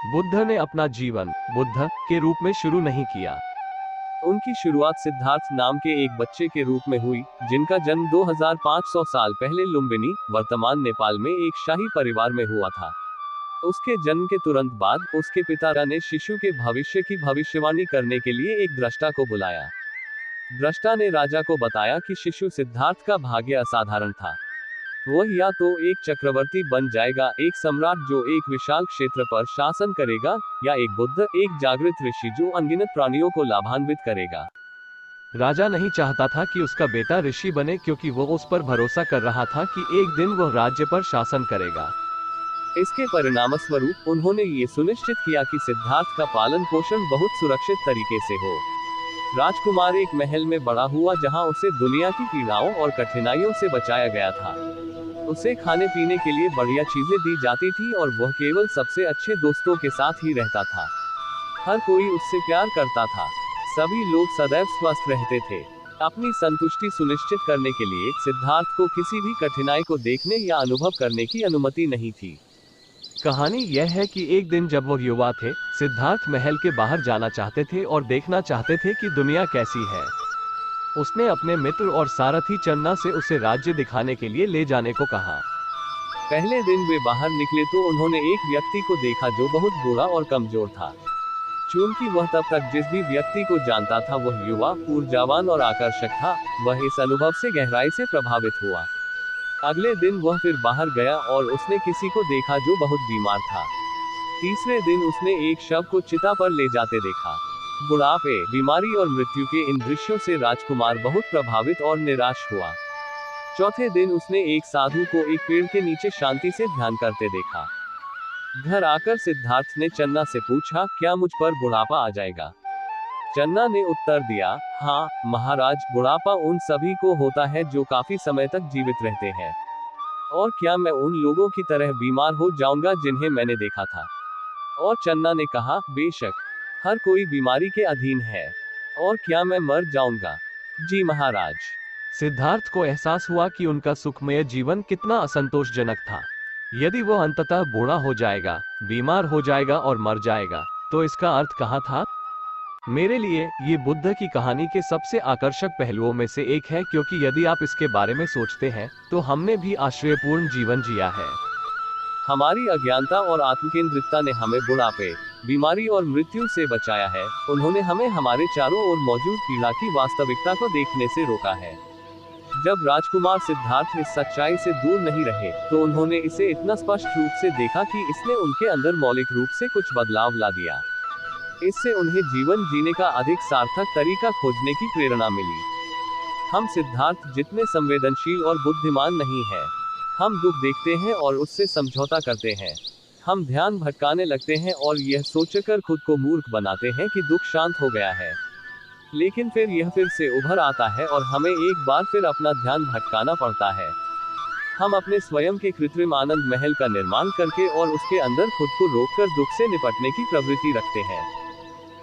बुद्ध ने अपना जीवन बुद्ध के रूप में शुरू नहीं किया। उनकी शुरुआत सिद्धार्थ नाम के एक बच्चे के रूप में हुई, जिनका जन्म 2500 साल पहले लुम्बिनी, वर्तमान नेपाल में एक शाही परिवार में हुआ था। उसके जन्म के तुरंत बाद उसके पिता ने शिशु के भविष्य की भविष्यवाणी करने के लिए एक दृष्टा को बुलाया। दृष्टा ने राजा को बताया कि शिशु सिद्धार्थ का भाग्य असाधारण था। वह या तो एक चक्रवर्ती बन जाएगा, एक सम्राट जो एक विशाल क्षेत्र पर शासन करेगा, या एक बुद्ध, एक जागृत ऋषि जो अनगिनत प्राणियों को लाभान्वित करेगा। राजा नहीं चाहता था कि उसका बेटा ऋषि बने, क्योंकि वो उस पर भरोसा कर रहा था कि एक दिन वह राज्य पर शासन करेगा। इसके परिणामस्वरूप उन्होंने ये सुनिश्चित किया कि सिद्धार्थ का पालन पोषण बहुत सुरक्षित तरीके से हो। राजकुमार एक महल में बड़ा हुआ जहां उसे दुनिया की पीड़ाओं और कठिनाइयों से बचाया गया था। उसे खाने पीने के लिए बढ़िया चीजें दी जाती थी और वह केवल सबसे अच्छे दोस्तों के साथ ही रहता था। हर कोई उससे प्यार करता था। सभी लोग सदैव स्वस्थ रहते थे। अपनी संतुष्टि सुनिश्चित करने के लिए सिद्धार्थ को किसी भी कठिनाई को देखने या अनुभव करने की अनुमति नहीं थी। कहानी यह है कि एक दिन जब वो युवा थे, सिद्धार्थ महल के बाहर जाना चाहते थे और देखना चाहते थे कि दुनिया कैसी है। उसने अपने मित्र और सारथी चन्ना से उसे राज्य दिखाने के लिए ले जाने को कहा। पहले दिन वे बाहर निकले तो उन्होंने एक व्यक्ति को देखा जो बहुत बूढ़ा और कमजोर था। चूंकि वह तब तक जिस भी व्यक्ति को जानता था वह युवा, ऊर्जावान और आकर्षक था, वह इस अनुभव से गहराई से प्रभावित हुआ। अगले दिन वह फिर बाहर गया और उसने किसी को देखा जो बहुत बीमार था। तीसरे दिन उसने एक शव को चिता पर ले जाते देखा। बुढ़ापे, बीमारी और मृत्यु के इन दृश्यों से राजकुमार बहुत प्रभावित और निराश हुआ। चौथे दिन उसने एक साधु को एक पेड़ के नीचे शांति से ध्यान करते देखा। घर आकर सिद्धार्थ ने चन्ना से पूछा, क्या मुझ पर बुढ़ापा आ जाएगा? चन्ना ने उत्तर दिया, हाँ महाराज, बुढ़ापा उन सभी को होता है जो काफी समय तक जीवित रहते हैं। और क्या मैं उन लोगों की तरह बीमार हो जाऊंगा जिन्हें मैंने देखा था? और चन्ना ने कहा, बेशक, हर कोई बीमारी के अधीन है। और क्या मैं मर जाऊंगा? जी महाराज। सिद्धार्थ को एहसास हुआ कि उनका सुखमय जीवन कितना असंतोषजनक था। यदि वो अंततः बूढ़ा हो जाएगा, बीमार हो जाएगा और मर जाएगा, तो इसका अर्थ कहाँ था? मेरे लिए ये बुद्ध की कहानी के सबसे आकर्षक पहलुओं में से एक है, क्योंकि यदि आप इसके बारे में सोचते हैं तो हमने भी आश्रयपूर्ण जीवन जिया है। हमारी अज्ञानता और आत्मकेंद्रितता ने हमें बुढ़ापे, बीमारी और मृत्यु से बचाया है। उन्होंने हमें हमारे चारों ओर मौजूद पीड़ा की वास्तविकता को देखने से रोका है। जब राजकुमार सिद्धार्थ इस सच्चाई से दूर नहीं रहे, तो उन्होंने इसे इतना स्पष्ट रूप से देखा कि इसने उनके अंदर मौलिक रूप से कुछ बदलाव ला दिया। इससे उन्हें जीवन जीने का अधिक सार्थक तरीका खोजने की प्रेरणा मिली। हम सिद्धार्थ जितने संवेदनशील और बुद्धिमान नहीं हैं। हम दुख देखते हैं और उससे समझौता करते हैं। हम ध्यान भटकाने लगते हैं और यह सोचकर खुद को मूर्ख बनाते हैं कि दुख शांत हो गया है। लेकिन फिर यह फिर से उभर आता है और हमें एक बार फिर अपना ध्यान भटकाना पड़ता है। हम अपने स्वयं के कृत्रिम आनंद महल का निर्माण करके और उसके अंदर खुद को रोककर दुख से निपटने की प्रवृत्ति रखते हैं।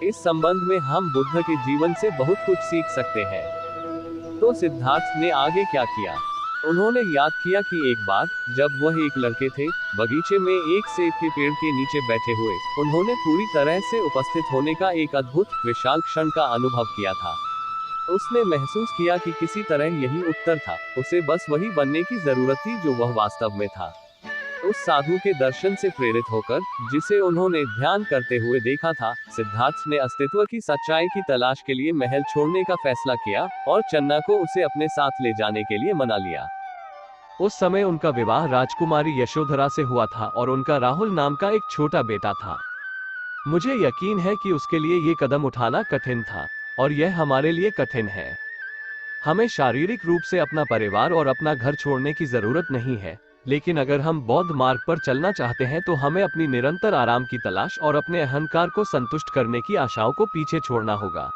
इस संबंध में हम बुद्ध के जीवन से बहुत कुछ सीख सकते हैं। तो सिद्धार्थ ने आगे क्या किया? उन्होंने याद किया कि एक बार जब वह एक लड़के थे, बगीचे में एक सेब के पेड़ के नीचे बैठे हुए, उन्होंने पूरी तरह से उपस्थित होने का एक अद्भुत, विशाल क्षण का अनुभव किया था। उसने महसूस किया कि किसी तरह यही उत्तर था। उसे बस वही बनने की जरूरत थी जो वह वास्तव में था। उस साधु के दर्शन से प्रेरित होकर, जिसे उन्होंने ध्यान करते हुए देखा था, सिद्धार्थ ने अस्तित्व की सच्चाई की तलाश के लिए महल छोड़ने का फैसला किया और चन्ना को उसे अपने साथ ले जाने के लिए मना लिया। उस समय उनका विवाह राजकुमारी यशोधरा से हुआ था और उनका राहुल नाम का एक छोटा बेटा था। मुझे यकीन है कि उसके लिए ये कदम उठाना कठिन था, और यह हमारे लिए कठिन है। हमें शारीरिक रूप से अपना परिवार और अपना घर छोड़ने की जरूरत नहीं है, लेकिन अगर हम बौद्ध मार्ग पर चलना चाहते हैं तो हमें अपनी निरंतर आराम की तलाश और अपने अहंकार को संतुष्ट करने की आशाओं को पीछे छोड़ना होगा।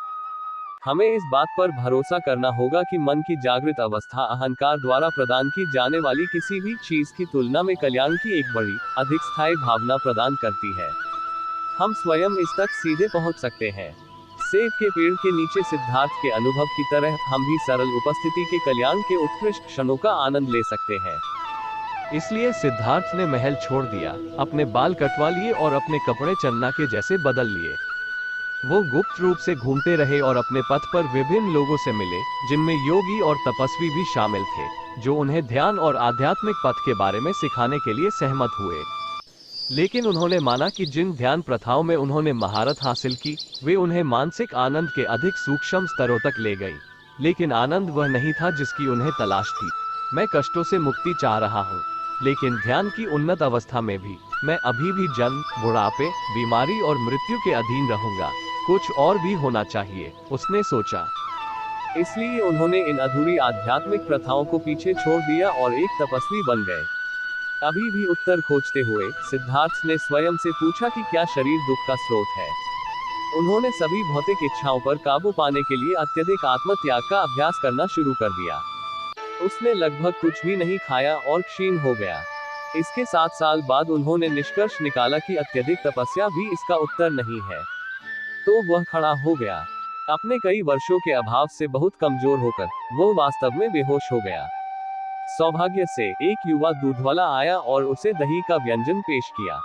हमें इस बात पर भरोसा करना होगा कि मन की जागृत अवस्था अहंकार द्वारा प्रदान की जाने वाली किसी भी चीज की तुलना में कल्याण की एक बड़ी, अधिक स्थायी भावना प्रदान करती है। हम स्वयं इस तक सीधे पहुंच सकते हैं। सेब के पेड़ के नीचे सिद्धार्थ के अनुभव की तरह हम भी सरल उपस्थिति के कल्याण के उत्कृष्ट क्षणों का आनंद ले सकते हैं। इसलिए सिद्धार्थ ने महल छोड़ दिया, अपने बाल कटवा लिए और अपने कपड़े चन्ना के जैसे बदल लिए। वो गुप्त रूप से घूमते रहे और अपने पथ पर विभिन्न लोगों से मिले, जिनमें योगी और तपस्वी भी शामिल थे, जो उन्हें ध्यान और आध्यात्मिक पथ के बारे में सिखाने के लिए सहमत हुए। लेकिन उन्होंने माना कि जिन ध्यान प्रथाओं में उन्होंने महारत हासिल की, वे उन्हें मानसिक आनंद के अधिक सूक्ष्म स्तरों तक ले गई। लेकिन आनंद वह नहीं था जिसकी उन्हें तलाश थी। मैं कष्टों से मुक्ति चाह रहा हूँ, लेकिन ध्यान की उन्नत अवस्था में भी मैं अभी भी जन्म, बुढ़ापे, बीमारी और मृत्यु के अधीन रहूंगा। कुछ और भी होना चाहिए, उसने सोचा। इसलिए उन्होंने इन अधूरी आध्यात्मिक प्रथाओं को पीछे छोड़ दिया और एक तपस्वी बन गए। अभी भी उत्तर खोजते हुए सिद्धार्थ ने स्वयं से पूछा कि क्या शरीर दुख का स्रोत है। उन्होंने सभी भौतिक इच्छाओं पर काबू पाने के लिए अत्यधिक आत्मत्याग का अभ्यास करना शुरू कर दिया। उसने लगभग कुछ भी नहीं खाया और क्षीण हो गया। इसके 7 साल बाद उन्होंने निष्कर्ष निकाला कि अत्यधिक तपस्या भी इसका उत्तर नहीं है। तो वह खड़ा हो गया। अपने कई वर्षों के अभाव से बहुत कमजोर होकर वो वास्तव में बेहोश हो गया। सौभाग्य से एक युवा दूधवाला आया और उसे दही का व्यंजन पेश किया।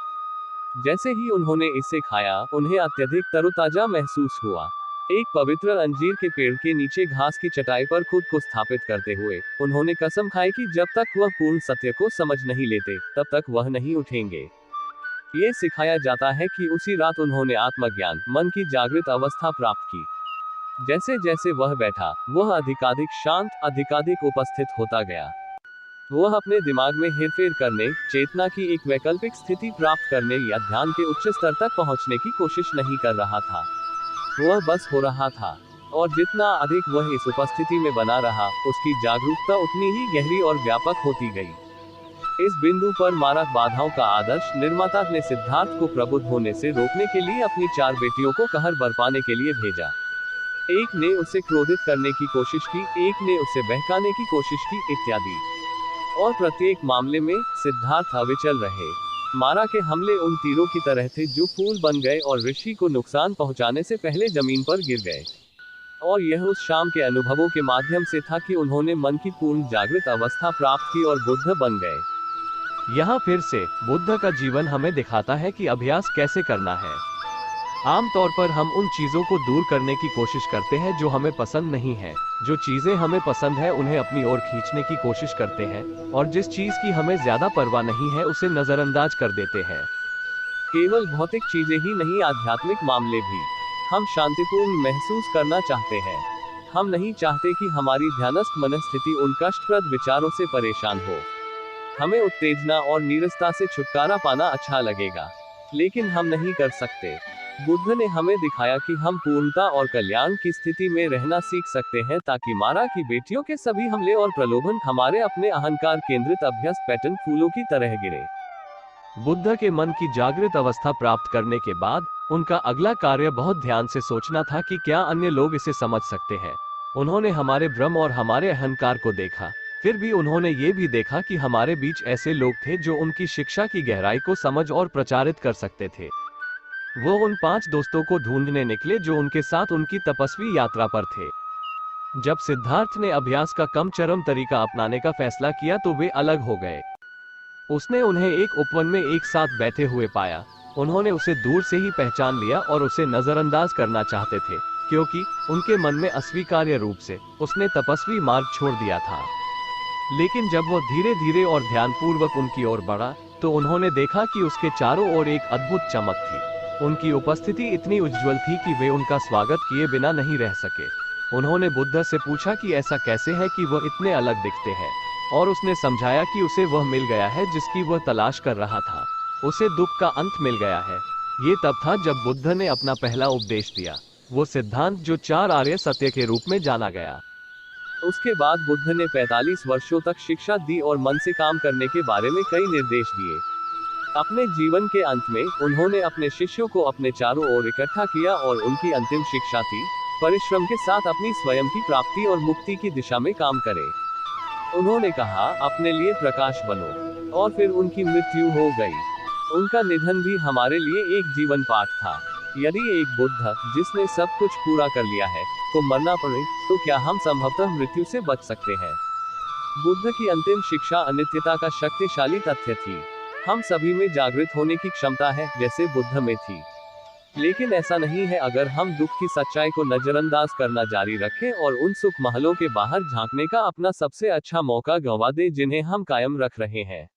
जैसे ही उन्होंने इसे खाया, उन्हें अत्यधिक तरोताजा महसूस हुआ। एक पवित्र अंजीर के पेड़ के नीचे घास की चटाई पर खुद को स्थापित करते हुए उन्होंने कसम खाई कि जब तक वह पूर्ण सत्य को समझ नहीं लेते, तब तक वह नहीं उठेंगे। ये सिखाया जाता है कि उसी रात उन्होंने आत्मज्ञान, मन की जागृत अवस्था प्राप्त की। जैसे जैसे वह बैठा, वह अधिकाधिक शांत, अधिकाधिक उपस्थित होता गया। वह अपने दिमाग में हेरफेर करने, चेतना की एक वैकल्पिक स्थिति प्राप्त करने या ध्यान के उच्च स्तर तक पहुंचने की कोशिश नहीं कर रहा था। वह बस हो रहा था, और जितना अधिक वह इस उपस्थिति में बना रहा, उसकी जागरूकता उतनी ही गहरी और व्यापक होती गई। इस बिंदु पर मारक बाधाओं का आदर्श निर्माता ने सिद्धार्थ को प्रबुद्ध होने से रोकने के लिए अपनी 4 बेटियों को कहर बरपाने के लिए भेजा। एक ने उसे क्रोधित करने की कोशिश की, एक ने उसे बहकाने की कोशिश की, इत्यादि। और प्रत्येक मामले में सिद्धार्थ अविचल रहे। मारा के हमले उन तीरों की तरह थे जो फूल बन गए और ऋषि को नुकसान पहुंचाने से पहले जमीन पर गिर गए। और यह उस शाम के अनुभवों के माध्यम से था कि उन्होंने मन की पूर्ण जागृत अवस्था प्राप्त की और बुद्ध बन गए। यहाँ फिर से बुद्ध का जीवन हमें दिखाता है कि अभ्यास कैसे करना है। आमतौर पर हम उन चीजों को दूर करने की कोशिश करते हैं जो हमें पसंद नहीं है। जो चीजें हमें पसंद है उन्हें अपनी ओर खींचने की कोशिश करते हैं, और जिस चीज की हमें ज्यादा परवाह नहीं है उसे नजरअंदाज कर देते हैं। केवल भौतिक चीजें ही नहीं, आध्यात्मिक मामले भी। हम शांतिपूर्ण महसूस करना चाहते हैं। हम नहीं चाहते कि हमारी ध्यानस्थ मनस्थिति उन कष्टप्रद विचारों से परेशान हो। हमें उत्तेजना और नीरसता से छुटकारा पाना अच्छा लगेगा, लेकिन हम नहीं कर सकते। बुद्ध ने हमें दिखाया कि हम पूर्णता और कल्याण की स्थिति में रहना सीख सकते हैं, ताकि मारा की बेटियों के सभी हमले और प्रलोभन हमारे अपने अहंकार केंद्रित अभ्यस्त पैटर्न फूलों की तरह गिरे। बुद्ध के मन की जागृत अवस्था प्राप्त करने के बाद उनका अगला कार्य बहुत ध्यान से सोचना था कि क्या अन्य लोग इसे समझ सकते हैं। उन्होंने हमारे भ्रम और हमारे अहंकार को देखा। फिर भी उन्होंने ये भी देखा कि हमारे बीच ऐसे लोग थे जो उनकी शिक्षा की गहराई को समझ और प्रचारित कर सकते थे। वो उन 5 दोस्तों को ढूंढने निकले जो उनके साथ उनकी तपस्वी यात्रा पर थे। जब सिद्धार्थ ने अभ्यास का कम चरम तरीका अपनाने का फैसला किया तो वे अलग हो गए। उसने उन्हें एक उपवन में एक साथ बैठे हुए पाया। उन्होंने उसे दूर से ही पहचान लिया और उसे नजरअंदाज करना चाहते थे, क्योंकि उनके मन में अस्वीकार्य रूप से उसने तपस्वी मार्ग छोड़ दिया था। लेकिन जब वह धीरे धीरे और ध्यानपूर्वक उनकी ओर बढ़ा, तो उन्होंने देखा कि उसके चारों ओर एक अद्भुत चमक थी। उनकी उपस्थिति इतनी उज्जवल थी कि वे उनका स्वागत किए बिना नहीं रह सके। उन्होंने बुद्ध से पूछा कि ऐसा कैसे है कि वह इतने अलग दिखते हैं, और उसने समझाया कि उसे वह मिल गया है जिसकी वह तलाश कर रहा था। उसे दुख का अंत मिल गया है। ये तब था जब बुद्ध ने अपना पहला उपदेश दिया, वो सिद्धांत जो 4 आर्य सत्य के रूप में जाना गया। उसके बाद बुद्ध ने 45 वर्षों तक शिक्षा दी और मन से काम करने के बारे में कई निर्देश दिए। अपने जीवन के अंत में उन्होंने अपने शिष्यों को अपने चारों ओर इकट्ठा किया और उनकी अंतिम शिक्षा थी, परिश्रम के साथ अपनी स्वयं की प्राप्ति और मुक्ति की दिशा में काम करें। उन्होंने कहा, अपने लिए प्रकाश बनो। और फिर उनकी मृत्यु हो गई। उनका निधन भी हमारे लिए एक जीवन पाठ था। यदि एक बुद्ध, जिसने सब कुछ पूरा कर लिया है, को मरना पड़े, तो क्या हम संभवतः मृत्यु से बच सकते हैं? बुद्ध की अंतिम शिक्षा अनित्यता का शक्तिशाली तथ्य थी। हम सभी में जागृत होने की क्षमता है, जैसे बुद्ध में थी। लेकिन ऐसा नहीं है अगर हम दुख की सच्चाई को नजरअंदाज करना जारी रखें और उन सुख महलों के बाहर झांकने का अपना सबसे अच्छा मौका गंवा दें जिन्हें हम कायम रख रहे हैं।